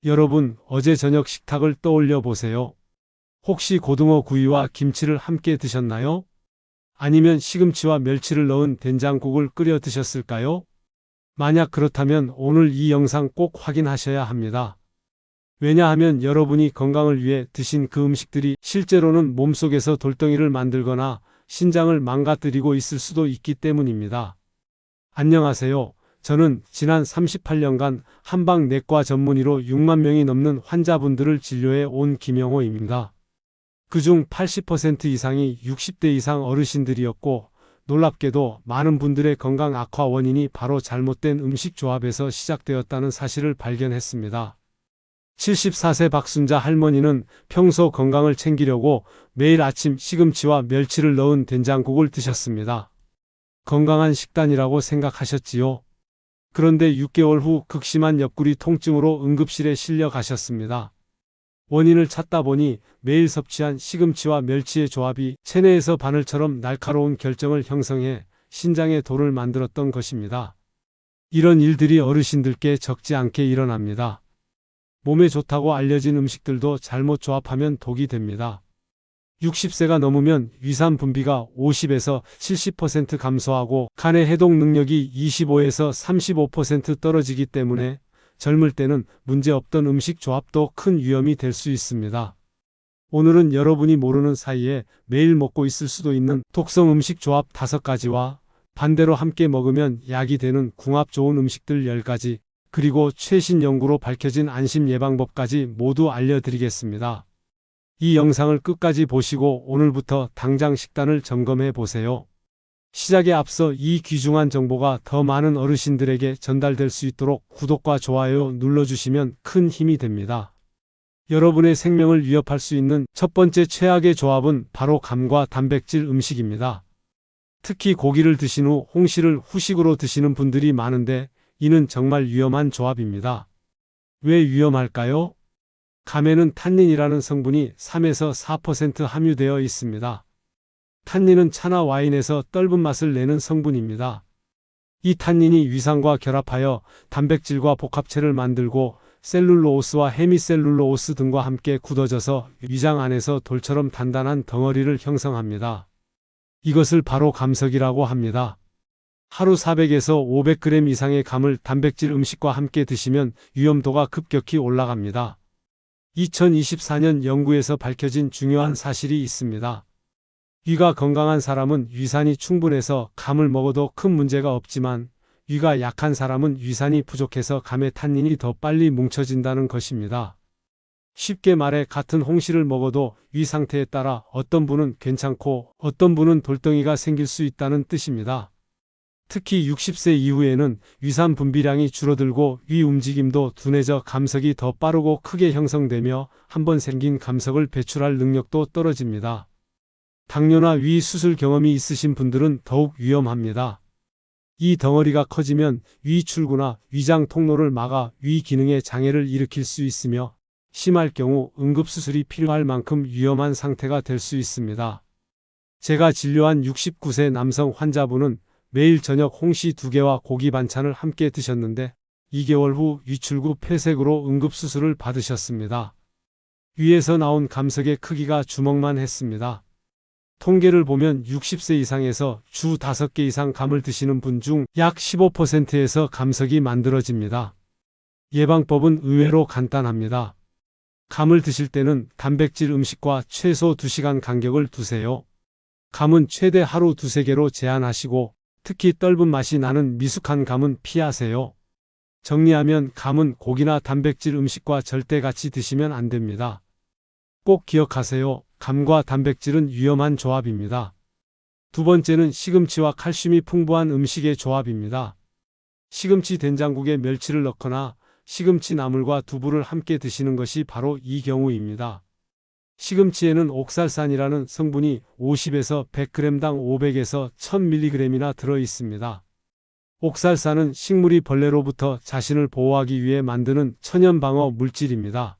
여러분, 어제 저녁 식탁을 떠올려 보세요. 혹시 고등어 구이와 김치를 함께 드셨나요? 아니면 시금치와 멸치를 넣은 된장국을 끓여 드셨을까요? 만약 그렇다면 오늘 이 영상 꼭 확인하셔야 합니다. 왜냐하면 여러분이 건강을 위해 드신 그 음식들이 실제로는 몸속에서 돌덩이를 만들거나 신장을 망가뜨리고 있을 수도 있기 때문입니다. 안녕하세요. 저는 지난 38년간 한방내과 전문의로 6만 명이 넘는 환자분들을 진료해 온 김영호입니다. 그중 80% 이상이 60대 이상 어르신들이었고, 놀랍게도 많은 분들의 건강 악화 원인이 바로 잘못된 음식 조합에서 시작되었다는 사실을 발견했습니다. 74세 박순자 할머니는 평소 건강을 챙기려고 매일 아침 시금치와 멸치를 넣은 된장국을 드셨습니다. 건강한 식단이라고 생각하셨지요? 그런데 6개월 후 극심한 옆구리 통증으로 응급실에 실려 가셨습니다. 원인을 찾다 보니 매일 섭취한 시금치와 멸치의 조합이 체내에서 바늘처럼 날카로운 결정을 형성해 신장에 돌을 만들었던 것입니다. 이런 일들이 어르신들께 적지 않게 일어납니다. 몸에 좋다고 알려진 음식들도 잘못 조합하면 독이 됩니다. 60세가 넘으면 위산 분비가 50에서 70% 감소하고 간의 해독 능력이 25에서 35% 떨어지기 때문에 젊을 때는 문제없던 음식 조합도 큰 위험이 될 수 있습니다. 오늘은 여러분이 모르는 사이에 매일 먹고 있을 수도 있는 독성 음식 조합 5가지와 반대로 함께 먹으면 약이 되는 궁합 좋은 음식들 10가지, 그리고 최신 연구로 밝혀진 안심 예방법까지 모두 알려드리겠습니다. 이 영상을 끝까지 보시고 오늘부터 당장 식단을 점검해 보세요. 시작에 앞서 이 귀중한 정보가 더 많은 어르신들에게 전달될 수 있도록 구독과 좋아요 눌러주시면 큰 힘이 됩니다. 여러분의 생명을 위협할 수 있는 첫 번째 최악의 조합은 바로 감과 단백질 음식입니다. 특히 고기를 드신 후 홍시를 후식으로 드시는 분들이 많은데 이는 정말 위험한 조합입니다. 왜 위험할까요? 감에는 탄닌이라는 성분이 3에서 4% 함유되어 있습니다. 탄닌은 차나 와인에서 떫은 맛을 내는 성분입니다. 이 탄닌이 위산과 결합하여 단백질과 복합체를 만들고 셀룰로오스와 헤미셀룰로오스 등과 함께 굳어져서 위장 안에서 돌처럼 단단한 덩어리를 형성합니다. 이것을 바로 감석이라고 합니다. 하루 400에서 500g 이상의 감을 단백질 음식과 함께 드시면 위험도가 급격히 올라갑니다. 2024년 연구에서 밝혀진 중요한 사실이 있습니다. 위가 건강한 사람은 위산이 충분해서 감을 먹어도 큰 문제가 없지만 위가 약한 사람은 위산이 부족해서 감의 탄닌이 더 빨리 뭉쳐진다는 것입니다. 쉽게 말해 같은 홍시를 먹어도 위 상태에 따라 어떤 분은 괜찮고 어떤 분은 돌덩이가 생길 수 있다는 뜻입니다. 특히 60세 이후에는 위산 분비량이 줄어들고 위 움직임도 둔해져 감석이 더 빠르고 크게 형성되며 한번 생긴 감석을 배출할 능력도 떨어집니다. 당뇨나 위 수술 경험이 있으신 분들은 더욱 위험합니다. 이 덩어리가 커지면 위 출구나 위장 통로를 막아 위 기능에 장애를 일으킬 수 있으며 심할 경우 응급수술이 필요할 만큼 위험한 상태가 될 수 있습니다. 제가 진료한 69세 남성 환자분은 매일 저녁 홍시 2개와 고기 반찬을 함께 드셨는데 2개월 후 위출구 폐색으로 응급수술을 받으셨습니다. 위에서 나온 감석의 크기가 주먹만 했습니다. 통계를 보면 60세 이상에서 주 5개 이상 감을 드시는 분 중 약 15%에서 감석이 만들어집니다. 예방법은 의외로 간단합니다. 감을 드실 때는 단백질 음식과 최소 2시간 간격을 두세요. 감은 최대 하루 2~3개로 제한하시고 특히 떫은 맛이 나는 미숙한 감은 피하세요. 정리하면 감은 고기나 단백질 음식과 절대 같이 드시면 안 됩니다. 꼭 기억하세요. 감과 단백질은 위험한 조합입니다. 두 번째는 시금치와 칼슘이 풍부한 음식의 조합입니다. 시금치 된장국에 멸치를 넣거나 시금치 나물과 두부를 함께 드시는 것이 바로 이 경우입니다. 시금치에는 옥살산이라는 성분이 50에서 100g당 500에서 1000mg이나 들어 있습니다. 옥살산은 식물이 벌레로부터 자신을 보호하기 위해 만드는 천연방어 물질입니다.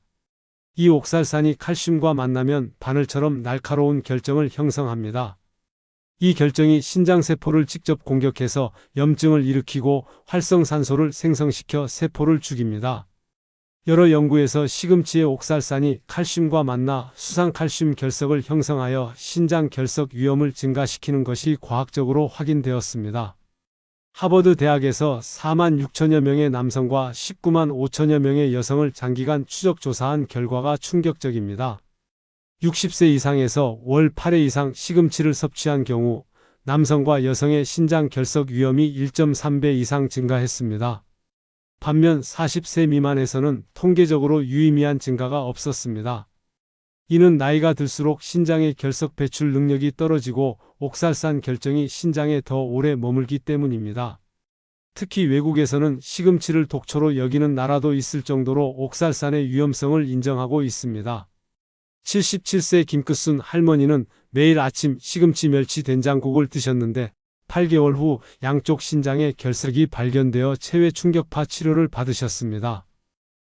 이 옥살산이 칼슘과 만나면 바늘처럼 날카로운 결정을 형성합니다. 이 결정이 신장세포를 직접 공격해서 염증을 일으키고 활성산소를 생성시켜 세포를 죽입니다. 여러 연구에서 시금치의 옥살산이 칼슘과 만나 수상칼슘 결석을 형성하여 신장 결석 위험을 증가시키는 것이 과학적으로 확인되었습니다. 하버드 대학에서 4만 6천여 명의 남성과 19만 5천여 명의 여성을 장기간 추적 조사한 결과가 충격적입니다. 60세 이상에서 월 8회 이상 시금치를 섭취한 경우 남성과 여성의 신장 결석 위험이 1.3배 이상 증가했습니다. 반면 40세 미만에서는 통계적으로 유의미한 증가가 없었습니다. 이는 나이가 들수록 신장의 결석 배출 능력이 떨어지고 옥살산 결정이 신장에 더 오래 머물기 때문입니다. 특히 외국에서는 시금치를 독초로 여기는 나라도 있을 정도로 옥살산의 위험성을 인정하고 있습니다. 77세 김끝순 할머니는 매일 아침 시금치 멸치 된장국을 드셨는데 8개월 후 양쪽 신장에 결석이 발견되어 체외 충격파 치료를 받으셨습니다.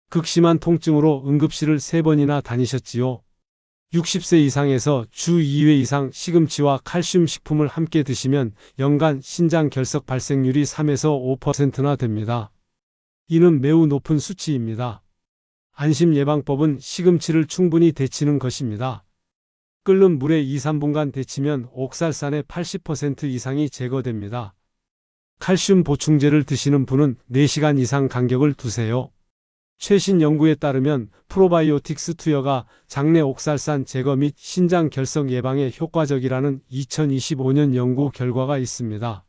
극심한 통증으로 응급실을 3번이나 다니셨지요. 60세 이상에서 주 2회 이상 시금치와 칼슘 식품을 함께 드시면 연간 신장 결석 발생률이 3에서 5%나 됩니다. 이는 매우 높은 수치입니다. 안심 예방법은 시금치를 충분히 데치는 것입니다. 끓는 물에 2~3분간 데치면 옥살산의 80% 이상이 제거됩니다. 칼슘 보충제를 드시는 분은 4시간 이상 간격을 두세요. 최신 연구에 따르면 프로바이오틱스 투여가 장내 옥살산 제거 및 신장 결석 예방에 효과적이라는 2025년 연구 결과가 있습니다.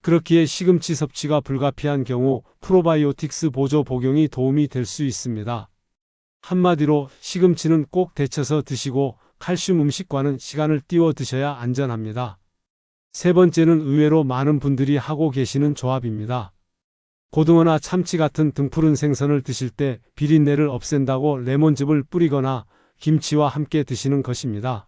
그렇기에 시금치 섭취가 불가피한 경우 프로바이오틱스 보조 복용이 도움이 될 수 있습니다. 한마디로 시금치는 꼭 데쳐서 드시고 칼슘 음식과는 시간을 띄워 드셔야 안전합니다. 세 번째는 의외로 많은 분들이 하고 계시는 조합입니다. 고등어나 참치 같은 등푸른 생선을 드실 때 비린내를 없앤다고 레몬즙을 뿌리거나 김치와 함께 드시는 것입니다.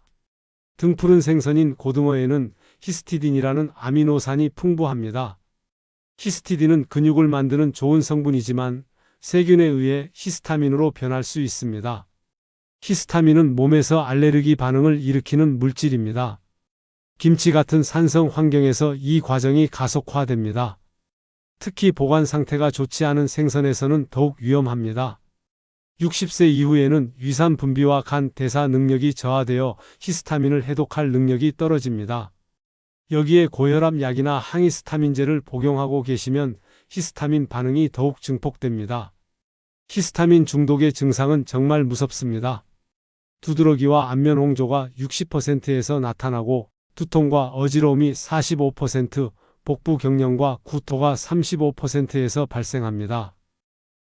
등푸른 생선인 고등어에는 히스티딘이라는 아미노산이 풍부합니다. 히스티딘은 근육을 만드는 좋은 성분이지만 세균에 의해 히스타민으로 변할 수 있습니다. 히스타민은 몸에서 알레르기 반응을 일으키는 물질입니다. 김치 같은 산성 환경에서 이 과정이 가속화됩니다. 특히 보관 상태가 좋지 않은 생선에서는 더욱 위험합니다. 60세 이후에는 위산 분비와 간 대사 능력이 저하되어 히스타민을 해독할 능력이 떨어집니다. 여기에 고혈압 약이나 항히스타민제를 복용하고 계시면 히스타민 반응이 더욱 증폭됩니다. 히스타민 중독의 증상은 정말 무섭습니다. 두드러기와 안면 홍조가 60%에서 나타나고 두통과 어지러움이 45%, 복부 경련과 구토가 35%에서 발생합니다.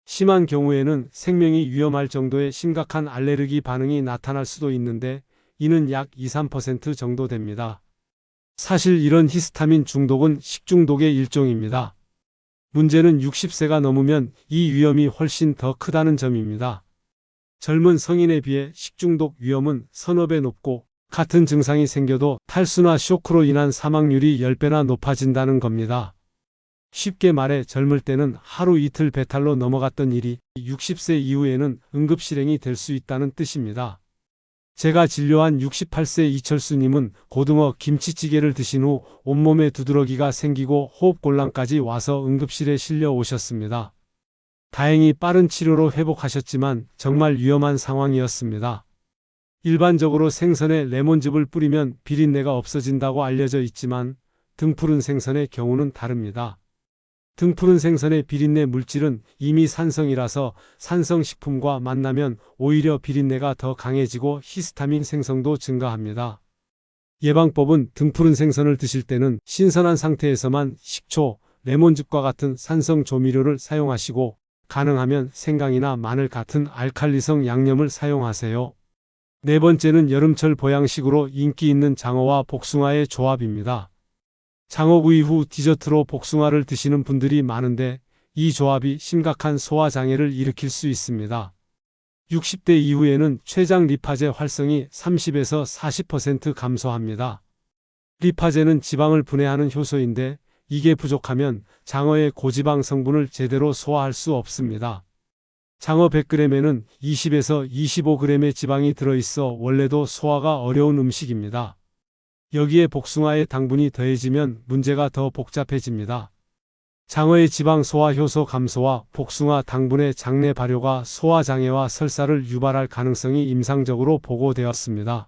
심한 경우에는 생명이 위험할 정도의 심각한 알레르기 반응이 나타날 수도 있는데 이는 약 2~3% 정도 됩니다. 사실 이런 히스타민 중독은 식중독의 일종입니다. 문제는 60세가 넘으면 이 위험이 훨씬 더 크다는 점입니다. 젊은 성인에 비해 식중독 위험은 서너 배 높고 같은 증상이 생겨도 탈수나 쇼크로 인한 사망률이 10배나 높아진다는 겁니다. 쉽게 말해 젊을 때는 하루 이틀 배탈로 넘어갔던 일이 60세 이후에는 응급실행이 될 수 있다는 뜻입니다. 제가 진료한 68세 이철수님은 고등어 김치찌개를 드신 후 온몸에 두드러기가 생기고 호흡곤란까지 와서 응급실에 실려 오셨습니다. 다행히 빠른 치료로 회복하셨지만 정말 위험한 상황이었습니다. 일반적으로 생선에 레몬즙을 뿌리면 비린내가 없어진다고 알려져 있지만 등푸른 생선의 경우는 다릅니다. 등푸른 생선의 비린내 물질은 이미 산성이라서 산성식품과 만나면 오히려 비린내가 더 강해지고 히스타민 생성도 증가합니다. 예방법은 등푸른 생선을 드실 때는 신선한 상태에서만 식초, 레몬즙과 같은 산성 조미료를 사용하시고 가능하면 생강이나 마늘 같은 알칼리성 양념을 사용하세요. 네 번째는 여름철 보양식으로 인기 있는 장어와 복숭아의 조합입니다. 장어구이 후 디저트로 복숭아를 드시는 분들이 많은데 이 조합이 심각한 소화장애를 일으킬 수 있습니다. 60대 이후에는 췌장 리파제 활성이 30에서 40% 감소합니다. 리파제는 지방을 분해하는 효소인데 이게 부족하면 장어의 고지방 성분을 제대로 소화할 수 없습니다. 장어 100g에는 20에서 25g의 지방이 들어있어 원래도 소화가 어려운 음식입니다. 여기에 복숭아의 당분이 더해지면 문제가 더 복잡해집니다. 장어의 지방 소화 효소 감소와 복숭아 당분의 장내 발효가 소화장애와 설사를 유발할 가능성이 임상적으로 보고되었습니다.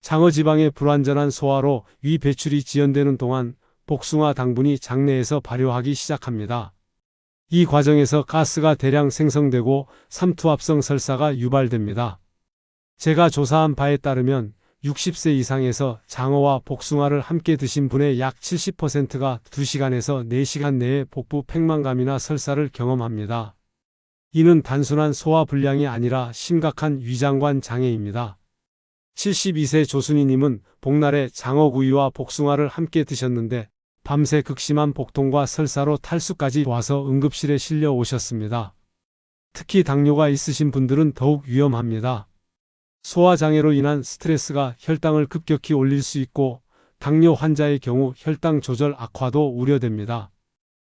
장어 지방의 불완전한 소화로 위 배출이 지연되는 동안 복숭아 당분이 장내에서 발효하기 시작합니다. 이 과정에서 가스가 대량 생성되고 삼투압성 설사가 유발됩니다. 제가 조사한 바에 따르면 60세 이상에서 장어와 복숭아를 함께 드신 분의 약 70%가 2시간에서 4시간 내에 복부 팽만감이나 설사를 경험합니다. 이는 단순한 소화불량이 아니라 심각한 위장관 장애입니다. 72세 조순희님은 복날에 장어구이와 복숭아를 함께 드셨는데 밤새 극심한 복통과 설사로 탈수까지 와서 응급실에 실려 오셨습니다. 특히 당뇨가 있으신 분들은 더욱 위험합니다. 소화장애로 인한 스트레스가 혈당을 급격히 올릴 수 있고 당뇨 환자의 경우 혈당 조절 악화도 우려됩니다.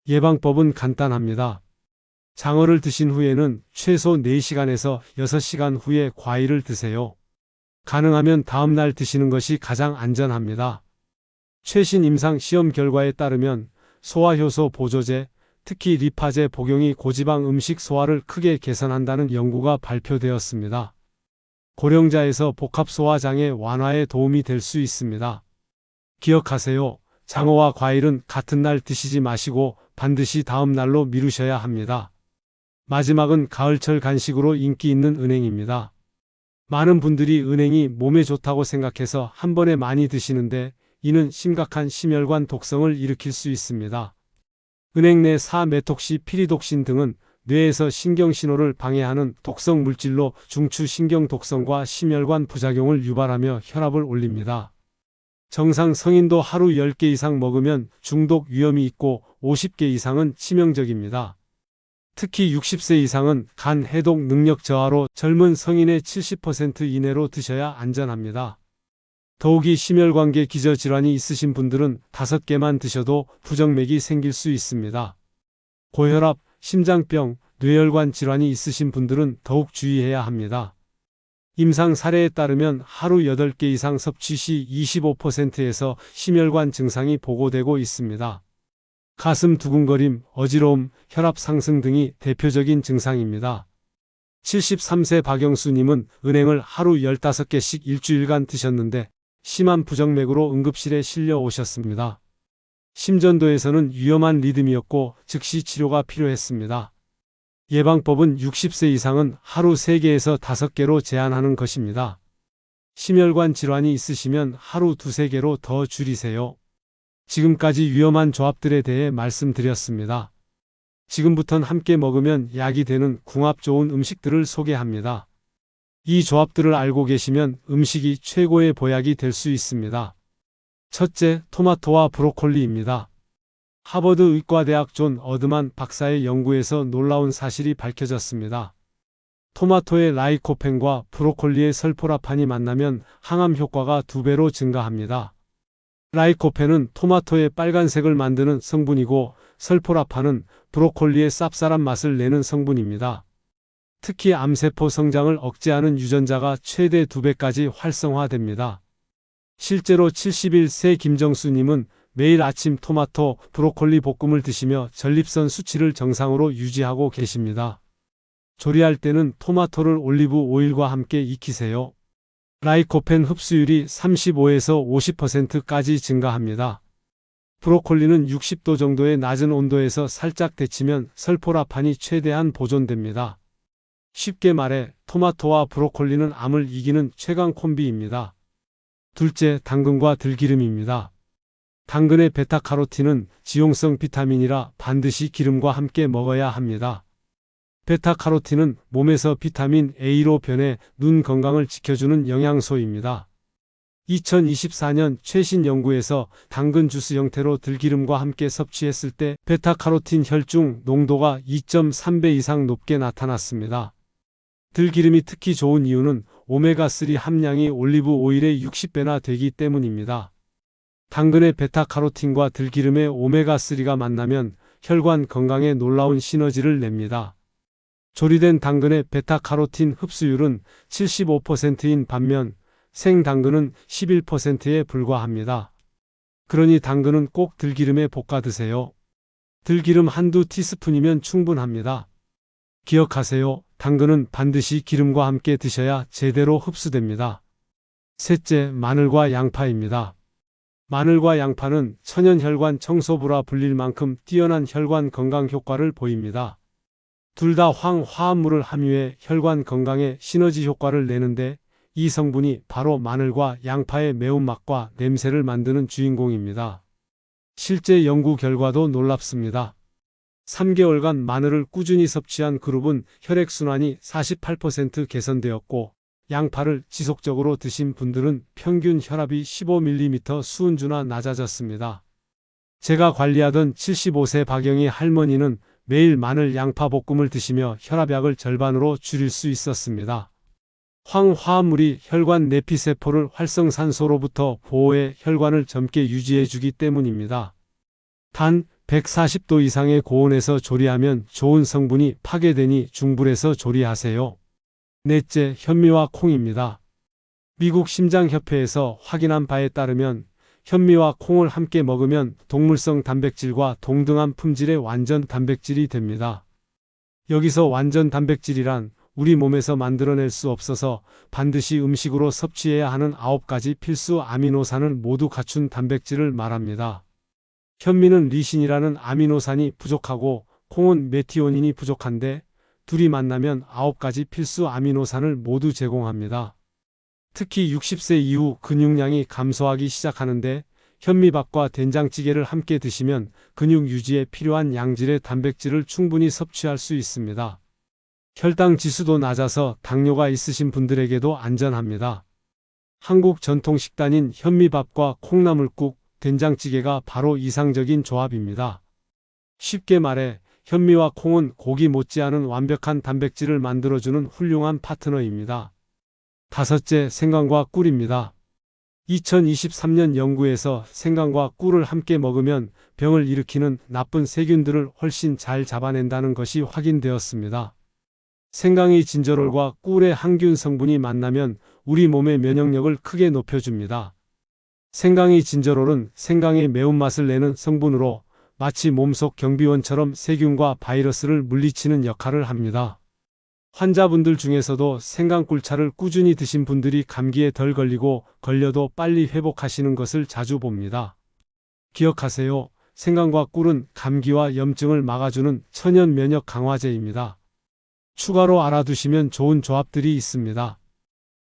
예방법은 간단합니다. 장어를 드신 후에는 최소 4시간에서 6시간 후에 과일을 드세요. 가능하면 다음날 드시는 것이 가장 안전합니다. 최신 임상 시험 결과에 따르면 소화효소 보조제, 특히 리파제 복용이 고지방 음식 소화를 크게 개선한다는 연구가 발표되었습니다. 고령자에서 복합소화장애 완화에 도움이 될 수 있습니다. 기억하세요. 장어와 과일은 같은 날 드시지 마시고 반드시 다음 날로 미루셔야 합니다. 마지막은 가을철 간식으로 인기 있는 은행입니다. 많은 분들이 은행이 몸에 좋다고 생각해서 한 번에 많이 드시는데 이는 심각한 심혈관 독성을 일으킬 수 있습니다. 은행 내 사메톡시 피리독신 등은 뇌에서 신경신호를 방해하는 독성 물질로 중추신경 독성과 심혈관 부작용을 유발하며 혈압을 올립니다. 정상 성인도 하루 10개 이상 먹으면 중독 위험이 있고 50개 이상은 치명적입니다. 특히 60세 이상은 간 해독 능력 저하로 젊은 성인의 70% 이내로 드셔야 안전합니다. 더욱이 심혈관계 기저질환이 있으신 분들은 5개만 드셔도 부정맥이 생길 수 있습니다. 고혈압, 심장병, 뇌혈관 질환이 있으신 분들은 더욱 주의해야 합니다. 임상 사례에 따르면 하루 8개 이상 섭취 시 25%에서 심혈관 증상이 보고되고 있습니다. 가슴 두근거림, 어지러움, 혈압 상승 등이 대표적인 증상입니다. 73세 박영수님은 은행을 하루 15개씩 일주일간 드셨는데 심한 부정맥으로 응급실에 실려 오셨습니다. 심전도에서는 위험한 리듬이었고 즉시 치료가 필요했습니다. 예방법은 60세 이상은 하루 3개에서 5개로 제한하는 것입니다. 심혈관 질환이 있으시면 하루 2-3개로 더 줄이세요. 지금까지 위험한 조합들에 대해 말씀드렸습니다. 지금부턴 함께 먹으면 약이 되는 궁합 좋은 음식들을 소개합니다. 이 조합들을 알고 계시면 음식이 최고의 보약이 될 수 있습니다. 첫째, 토마토와 브로콜리입니다. 하버드 의과대학 존 어드만 박사의 연구에서 놀라운 사실이 밝혀졌습니다. 토마토의 라이코펜과 브로콜리의 설포라판이 만나면 항암 효과가 2배로 증가합니다. 라이코펜은 토마토의 빨간색을 만드는 성분이고 설포라판은 브로콜리의 쌉쌀한 맛을 내는 성분입니다. 특히 암세포 성장을 억제하는 유전자가 최대 2배까지 활성화됩니다. 실제로 71세 김정수님은 매일 아침 토마토, 브로콜리 볶음을 드시며 전립선 수치를 정상으로 유지하고 계십니다. 조리할 때는 토마토를 올리브 오일과 함께 익히세요. 라이코펜 흡수율이 35에서 50%까지 증가합니다. 브로콜리는 60도 정도의 낮은 온도에서 살짝 데치면 설포라판이 최대한 보존됩니다. 쉽게 말해 토마토와 브로콜리는 암을 이기는 최강 콤비입니다. 둘째, 당근과 들기름입니다. 당근의 베타카로틴은 지용성 비타민이라 반드시 기름과 함께 먹어야 합니다. 베타카로틴은 몸에서 비타민 A로 변해 눈 건강을 지켜주는 영양소입니다. 2024년 최신 연구에서 당근 주스 형태로 들기름과 함께 섭취했을 때 베타카로틴 혈중 농도가 2.3배 이상 높게 나타났습니다. 들기름이 특히 좋은 이유는 오메가3 함량이 올리브 오일의 60배나 되기 때문입니다. 당근의 베타카로틴과 들기름의 오메가3가 만나면 혈관 건강에 놀라운 시너지를 냅니다. 조리된 당근의 베타카로틴 흡수율은 75%인 반면 생당근은 11%에 불과합니다. 그러니 당근은 꼭 들기름에 볶아 드세요. 들기름 한두 티스푼이면 충분합니다. 기억하세요. 당근은 반드시 기름과 함께 드셔야 제대로 흡수됩니다. 셋째, 마늘과 양파입니다. 마늘과 양파는 천연혈관 청소부라 불릴 만큼 뛰어난 혈관 건강 효과를 보입니다. 둘 다 황화합물을 함유해 혈관 건강에 시너지 효과를 내는데 이 성분이 바로 마늘과 양파의 매운맛과 냄새를 만드는 주인공입니다. 실제 연구 결과도 놀랍습니다. 3개월간 마늘을 꾸준히 섭취한 그룹은 혈액순환이 48% 개선되었고 양파를 지속적으로 드신 분들은 평균 혈압이 15mm 수은주나 낮아졌습니다. 제가 관리하던 75세 박영희 할머니는 매일 마늘 양파 볶음을 드시며 혈압약을 절반으로 줄일 수 있었습니다. 황화합물이 혈관 내피세포를 활성산소로부터 보호해 혈관을 젊게 유지해주기 때문입니다. 단 140도 이상의 고온에서 조리하면 좋은 성분이 파괴되니 중불에서 조리하세요. 넷째, 현미와 콩입니다. 미국 심장협회에서 확인한 바에 따르면 현미와 콩을 함께 먹으면 동물성 단백질과 동등한 품질의 완전 단백질이 됩니다. 여기서 완전 단백질이란 우리 몸에서 만들어낼 수 없어서 반드시 음식으로 섭취해야 하는 9가지 필수 아미노산을 모두 갖춘 단백질을 말합니다. 현미는 리신이라는 아미노산이 부족하고 콩은 메티오닌이 부족한데 둘이 만나면 9가지 필수 아미노산을 모두 제공합니다. 특히 60세 이후 근육량이 감소하기 시작하는데 현미밥과 된장찌개를 함께 드시면 근육 유지에 필요한 양질의 단백질을 충분히 섭취할 수 있습니다. 혈당 지수도 낮아서 당뇨가 있으신 분들에게도 안전합니다. 한국 전통 식단인 현미밥과 콩나물국, 된장찌개가 바로 이상적인 조합입니다. 쉽게 말해 현미와 콩은 고기 못지않은 완벽한 단백질을 만들어주는 훌륭한 파트너입니다. 다섯째, 생강과 꿀입니다. 2023년 연구에서 생강과 꿀을 함께 먹으면 병을 일으키는 나쁜 세균들을 훨씬 잘 잡아낸다는 것이 확인되었습니다. 생강의 진저롤과 꿀의 항균 성분이 만나면 우리 몸의 면역력을 크게 높여줍니다. 생강의 진저롤은 생강의 매운맛을 내는 성분으로 마치 몸속 경비원처럼 세균과 바이러스를 물리치는 역할을 합니다. 환자분들 중에서도 생강꿀차를 꾸준히 드신 분들이 감기에 덜 걸리고 걸려도 빨리 회복하시는 것을 자주 봅니다. 기억하세요. 생강과 꿀은 감기와 염증을 막아주는 천연 면역 강화제입니다. 추가로 알아두시면 좋은 조합들이 있습니다.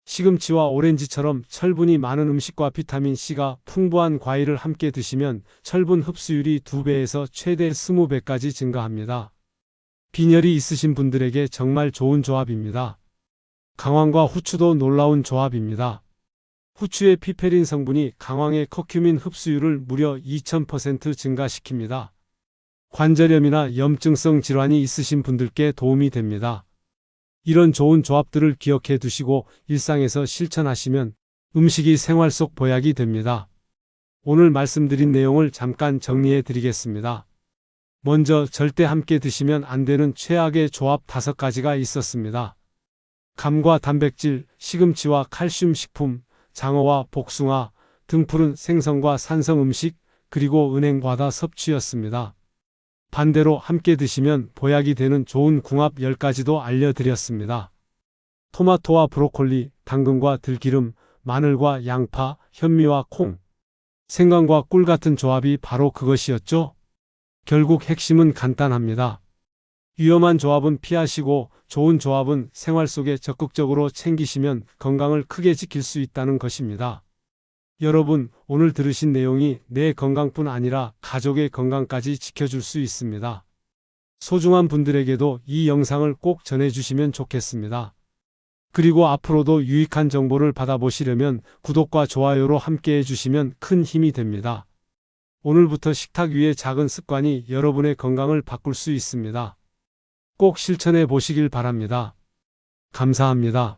시금치와 오렌지처럼 철분이 많은 음식과 비타민C가 풍부한 과일을 함께 드시면 철분 흡수율이 2배에서 최대 20배까지 증가합니다. 빈혈이 있으신 분들에게 정말 좋은 조합입니다. 강황과 후추도 놀라운 조합입니다. 후추의 피페린 성분이 강황의 커큐민 흡수율을 무려 2000% 증가시킵니다. 관절염이나 염증성 질환이 있으신 분들께 도움이 됩니다. 이런 좋은 조합들을 기억해 두시고 일상에서 실천하시면 음식이 생활 속 보약이 됩니다. 오늘 말씀드린 내용을 잠깐 정리해 드리겠습니다. 먼저 절대 함께 드시면 안 되는 최악의 조합 5가지가 있었습니다. 감과 단백질, 시금치와 칼슘 식품, 장어와 복숭아, 등푸른 생선과 산성 음식, 그리고 은행과다 섭취였습니다. 반대로 함께 드시면 보약이 되는 좋은 궁합 10가지도 알려드렸습니다. 토마토와 브로콜리, 당근과 들기름, 마늘과 양파, 현미와 콩, 생강과 꿀 같은 조합이 바로 그것이었죠. 결국 핵심은 간단합니다. 위험한 조합은 피하시고 좋은 조합은 생활 속에 적극적으로 챙기시면 건강을 크게 지킬 수 있다는 것입니다. 여러분, 오늘 들으신 내용이 내 건강뿐 아니라 가족의 건강까지 지켜줄 수 있습니다. 소중한 분들에게도 이 영상을 꼭 전해주시면 좋겠습니다. 그리고 앞으로도 유익한 정보를 받아보시려면 구독과 좋아요로 함께 해주시면 큰 힘이 됩니다. 오늘부터 식탁 위의 작은 습관이 여러분의 건강을 바꿀 수 있습니다. 꼭 실천해 보시길 바랍니다. 감사합니다.